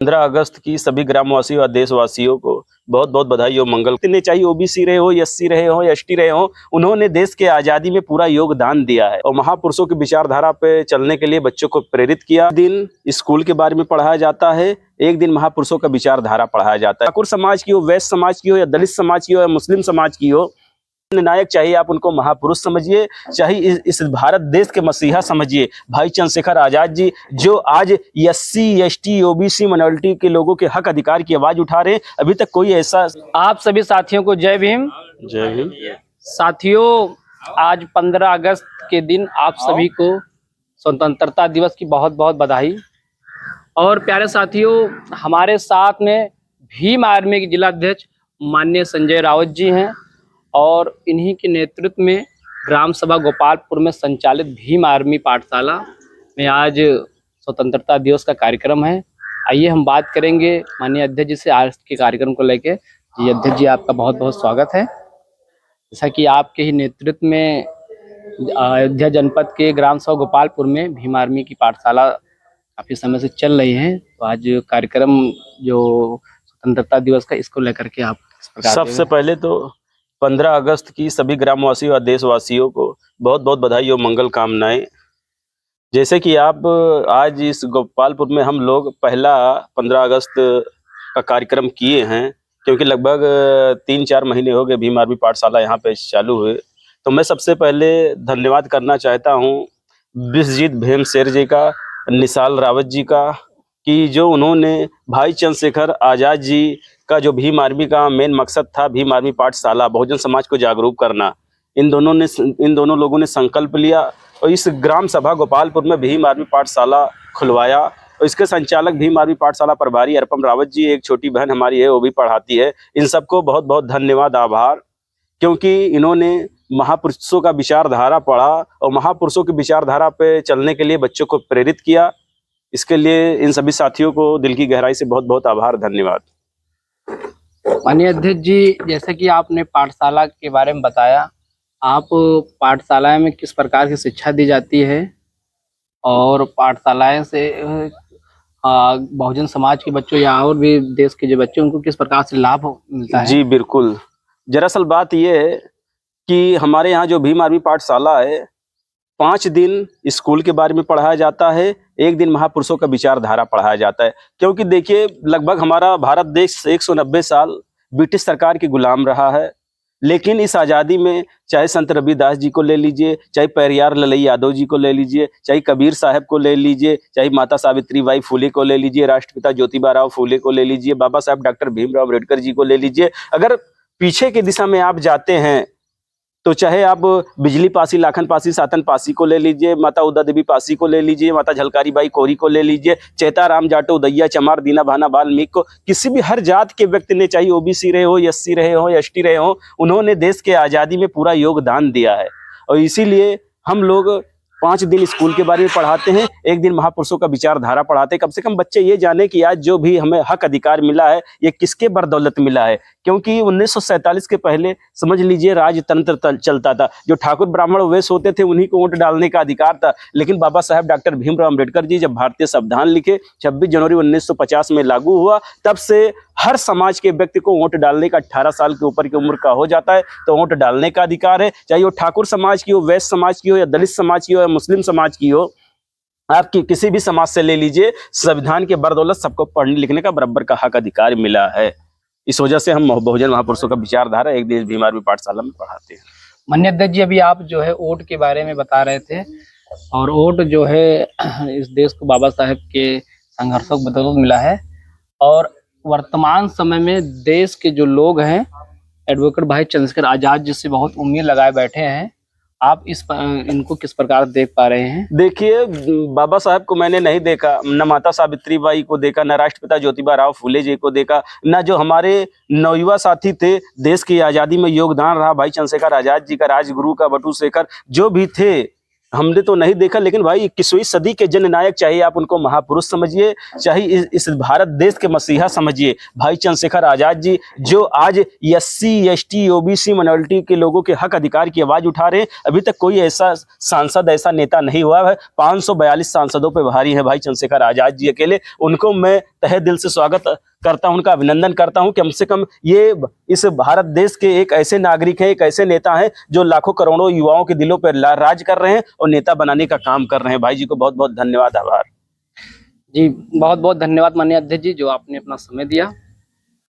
15 अगस्त की सभी ग्रामवासियों और देशवासियों को बहुत बहुत बधाई और मंगल। इतने चाहे ओबीसी रहे हो, एससी रहे हो, एसटी रहे हो, उन्होंने देश के आज़ादी में पूरा योगदान दिया है और महापुरुषों की विचारधारा पे चलने के लिए बच्चों को प्रेरित किया। दिन स्कूल के बारे में पढ़ाया जाता है, एक दिन महापुरुषों का विचारधारा पढ़ाया जाता है। ठाकुर समाज की हो, वैश्य समाज की हो, या दलित समाज की हो, या मुस्लिम समाज की हो, नायक चाहिए आप उनको महापुरुष समझिए, चाहे इस भारत देश के मसीहा समझिए, भाई चंद्रशेखर आजाद जी, जो आज एससी एसटी ओबीसी माइनॉरिटी के लोगों के हक अधिकार की आवाज उठा रहे हैं। अभी तक कोई ऐसा। आप सभी साथियों को जय भीम। जय भीम। साथियों, आज 15 अगस्त के दिन आप सभी को स्वतंत्रता दिवस की बहुत बहुत बधाई। और प्यारे साथियों, हमारे साथ में भीम आर्मी के जिला अध्यक्ष माननीय संजय रावत जी हैं और इन्हीं के नेतृत्व में ग्राम सभा गोपालपुर में संचालित भीम आर्मी पाठशाला में आज स्वतंत्रता दिवस का कार्यक्रम है। आइए हम बात करेंगे माननीय अध्यक्ष जी से आज के कार्यक्रम को लेकर। जी अध्यक्ष जी, आपका बहुत बहुत स्वागत है। जैसा कि आपके ही नेतृत्व में अयोध्या जनपद के ग्राम सभा गोपालपुर में भीम आर्मी की पाठशाला काफ़ी समय से चल रही है, तो आज कार्यक्रम जो स्वतंत्रता दिवस का, इसको लेकर के आप किस प्रकार? सबसे पहले तो 15 अगस्त की सभी ग्रामवासियों और देशवासियों को बहुत बहुत बधाई और मंगल कामनाएं। जैसे कि आप आज इस गोपालपुर में हम लोग पहला 15 अगस्त का कार्यक्रम किए हैं, क्योंकि लगभग 3-4 महीने हो गए भीम आर्मी पाठशाला यहाँ पे चालू हुए। तो मैं सबसे पहले धन्यवाद करना चाहता हूँ विश्वजीत भेमसेर जी का, निशाल रावत जी का, कि जो उन्होंने भाई चंद्रशेखर आज़ाद जी का जो भीम आर्मी का मेन मकसद था, भीम आर्मी पाठशाला, बहुजन समाज को जागरूक करना, इन दोनों लोगों ने संकल्प लिया और इस ग्राम सभा गोपालपुर में भीम आर्मी पाठशाला खुलवाया। और इसके संचालक भीम आर्मी पाठशाला प्रभारी अर्पम रावत जी, एक छोटी बहन हमारी है, वो भी पढ़ाती है। इन सबको बहुत बहुत धन्यवाद, आभार, क्योंकि इन्होंने महापुरुषों का विचारधारा पढ़ा और महापुरुषों की विचारधारा पे चलने के लिए बच्चों को प्रेरित किया। इसके लिए इन सभी साथियों को दिल की गहराई से बहुत बहुत आभार, धन्यवाद। माननीय अध्यक्ष जी, जैसे कि आपने पाठशाला के बारे में बताया, आप पाठशाला में किस प्रकार की शिक्षा दी जाती है और पाठशालाएं से बहुजन समाज के बच्चों या और भी देश के जो बच्चे, उनको किस प्रकार से लाभ मिलता है? जी बिल्कुल, दरअसल बात यह है कि हमारे यहाँ जो भीम आर्मी पाठशाला है, 5 दिन स्कूल के बारे में पढ़ाया जाता है, एक दिन महापुरुषों का विचारधारा पढ़ाया जाता है। क्योंकि देखिए, लगभग हमारा भारत देश 190 साल ब्रिटिश सरकार की गुलाम रहा है, लेकिन इस आज़ादी में चाहे संत रविदास जी को ले लीजिए, चाहे पेरियार ललई यादव जी को ले लीजिए, चाहे कबीर साहब को ले लीजिए, चाहे माता सावित्रीबाई फुले को ले लीजिए, राष्ट्रपिता ज्योतिबा राव फुले को ले लीजिए, बाबा साहब डॉक्टर भीमराव अम्बेडकर जी को ले लीजिए, अगर पीछे की दिशा में आप जाते हैं तो चाहे आप बिजली पासी, लाखन पासी, सातन पासी को ले लीजिए, माता उदा देवी पासी को ले लीजिए, माता झलकारी बाई कोरी को ले लीजिए, चेताराम जाटो, उदैया चमार, दीना भाना वाल्मीकि को, किसी भी हर जात के व्यक्ति ने, चाहे ओबीसी रहे हो, एससी रहे हो, एसटी रहे हो, उन्होंने देश के आज़ादी में पूरा योगदान दिया है। और इसीलिए हम लोग 5 दिन स्कूल के बारे में पढ़ाते हैं, एक दिन महापुरुषों का विचारधारा पढ़ाते हैं। कम से कम बच्चे ये जाने कि आज जो भी हमें हक अधिकार मिला है, ये किसके बदौलत मिला है। क्योंकि 1947 के पहले समझ लीजिए राजतंत्र चलता था, जो ठाकुर ब्राह्मण वैश्य होते थे उन्हीं को वोट डालने का अधिकार था। लेकिन बाबा साहब डॉक्टर भीमराव अम्बेडकर जी जब भारतीय संविधान लिखे, 26 जनवरी 1950 में लागू हुआ, तब से हर समाज के व्यक्ति को वोट डालने का 18 साल के ऊपर की उम्र का हो जाता है तो वोट डालने का अधिकार है। चाहे वो ठाकुर समाज की हो, वैश्य समाज की हो, या दलित समाज की हो, या मुस्लिम समाज की हो, आपकी किसी भी समाज से ले लीजिए, संविधान के बदौलत सबको पढ़ने लिखने का बराबर का हक अधिकार मिला है। इस वजह से हम बहुजन महापुरुषों का विचारधारा एक दिन भीम आर्मी पाठशाला में पढ़ाते हैं। माननीय अध्यक्ष जी, अभी आप जो है वोट के बारे में बता रहे थे, और वोट जो है इस देश को बाबा साहेब के संघर्षों की बदौलत मिला है। और वर्तमान समय में देश के जो लोग हैं, एडवोकेट भाई चंद्रशेखर आजाद जी से बहुत उम्मीद लगाए बैठे हैं। आप इनको किस प्रकार देख पा रहे हैं? देखिए, बाबा साहब को मैंने नहीं देखा, न माता सावित्रीबाई को देखा, न राष्ट्रपिता ज्योतिबा राव फुले जी को देखा, न जो हमारे नवयुवा साथी थे, देश की आज़ादी में योगदान रहा भाई चंद्रशेखर आजाद जी का, राजगुरु का, बटू शेखर, जो भी थे, हमने तो नहीं देखा, लेकिन भाई 21वीं सदी के जननायक, चाहे आप उनको महापुरुष समझिए, चाहे इस भारत देश के मसीहा समझिए, भाई चंद्रशेखर आजाद जी, जो आज SC ST OBC माइनॉरिटी के लोगों के हक अधिकार की आवाज उठा रहे हैं। अभी तक कोई ऐसा सांसद, ऐसा नेता नहीं हुआ है। 542 सांसदों पे भारी है भाई चंद्रशेखर आजाद जी अकेले। उनको मैं तहे दिल से स्वागत करता हूं, उनका अभिनंदन करता हूं कि कम से कम ये इस भारत देश के एक ऐसे नागरिक हैं, एक ऐसे नेता हैं जो लाखों करोड़ों युवाओं के दिलों पर राज कर रहे हैं और नेता बनाने का काम कर रहे हैं। भाई जी को बहुत बहुत धन्यवाद, आभार जी। बहुत बहुत धन्यवाद माननीय अध्यक्ष जी, जो आपने अपना समय दिया।